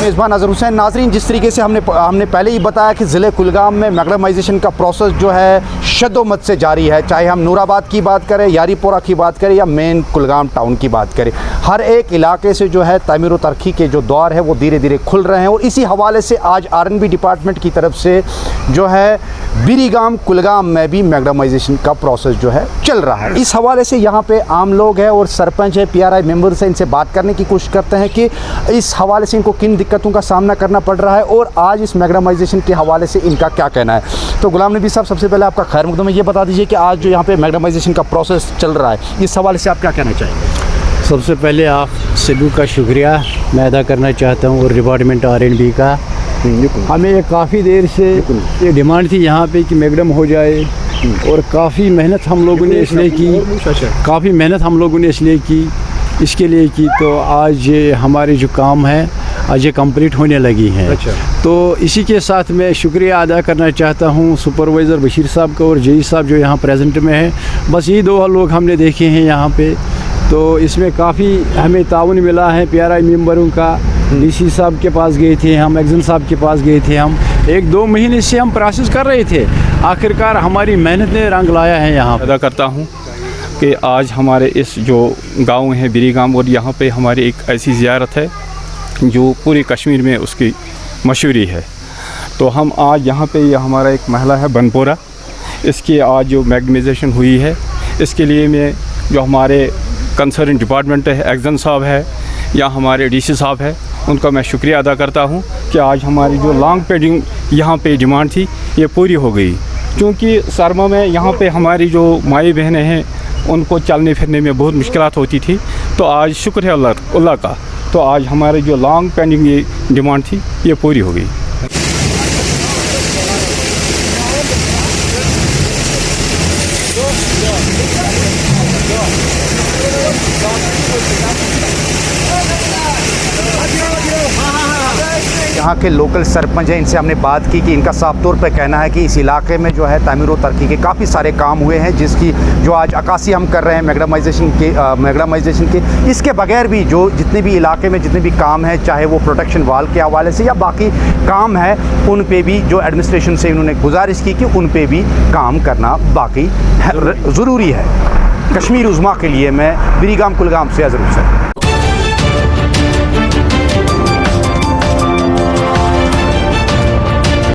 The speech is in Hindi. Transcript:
मेज़बान अज़हर हुसैन। नाज़रीन, जिस तरीके से हमने पहले ही बताया कि ज़िले कुलगाम में मैग्नेटाइजेशन का प्रोसेस जो है शद्दोमत से जारी है, चाहे हम नूराबाद की बात करें, यारीपोरा की बात करें या मेन कुलगाम टाउन की बात करें, हर एक इलाके से जो है तामीर व तरक्की के जो दौर है वो धीरे धीरे खुल रहे हैं। और इसी हवाले से आज R&B डिपार्टमेंट की तरफ से जो है बिरीगाम कुलगाम में भी मैग्नेटाइजेशन का प्रोसेस जो है चल रहा है। इस हवाले से यहाँ पे आम लोग हैं और सरपंच है, PRI मेंबर्स हैं, इनसे बात करने की कोशिश करते हैं कि इस हवाले से इनको किन दिक्कतों का सामना करना पड़ रहा है और आज इस मैग्नेटाइजेशन के हवाले से इनका क्या कहना है। तो गुलाम नबी साहब, सबसे पहले आपका खैर मकदम है, ये बता दीजिए कि आज जो यहाँ पे मैग्नेटाइजेशन का प्रोसेस चल रहा है, इस हवाले से आप क्या कहना चाहेंगे? सबसे पहले आप सभी का शुक्रिया मैं अदा करना चाहता हूँ और डिपार्टमेंट R&B का। हमें काफ़ी देर से ये डिमांड थी यहाँ पे कि मैगडम हो जाए और काफ़ी मेहनत हम लोगों ने इसलिए की इसके लिए की, तो आज हमारे जो काम है आज ये कंप्लीट होने लगी हैं। अच्छा। तो इसी के साथ मैं शुक्रिया अदा करना चाहता हूँ सुपरवाइज़र बशीर साहब का और JE साहब जो यहाँ प्रेजेंट में है। बस ये दो लोग हमने देखे हैं यहाँ पे, तो इसमें काफ़ी हमें ताउन मिला है PRI मेंबरों का। DC साहब के पास गए थे हम, एक्जन साहब के पास गए थे हम, 1-2 महीने से हम प्रोसेस कर रहे थे। आखिरकार हमारी मेहनत ने रंग लाया है। यहाँ अदा करता हूँ कि आज हमारे इस जो गांव है बिरीगाम, और यहाँ पे हमारी एक ऐसी ज़ियारत है जो पूरे कश्मीर में उसकी मशहूरी है। तो हम आज यहाँ पे ये हमारा एक महला है बनपोरा, इसकी आज जो मैग्नेटाइजेशन हुई है, इसके लिए मैं जो हमारे कंसर्न डिपार्टमेंट है, एक्जन साहब है या हमारे DC साहब है, उनका मैं शुक्रिया अदा करता हूँ कि आज हमारी जो लॉन्ग पेंडिंग यहाँ पे डिमांड थी ये पूरी हो गई। क्योंकि सरमा में यहाँ पे हमारी जो माई बहनें हैं उनको चलने फिरने में बहुत मुश्किलात होती थी, तो आज शुक्र है अल्लाह का, तो आज हमारी जो लॉन्ग पेंडिंग ये डिमांड थी ये पूरी हो गई। यहाँ के लोकल सरपंच हैं, इनसे हमने बात की कि इनका साफ तौर पे कहना है कि इस इलाके में जो है तामीर व तरक्की के काफ़ी सारे काम हुए हैं, जिसकी जो आज अक्कासी हम कर रहे हैं मैग्नेटाइजेशन के। इसके बगैर भी जो जितने भी इलाके में जितने भी काम हैं, चाहे वो प्रोटेक्शन वाल के हवाले से या बाकी काम है, उन पे भी जो एडमिनिस्ट्रेशन से उन्होंने गुजारिश की कि उन पे भी काम करना बाकी ज़रूरी है। कश्मीर उज़्मा के लिए मैं बिरीगाम कुलगाम से अज़हर हुसैन।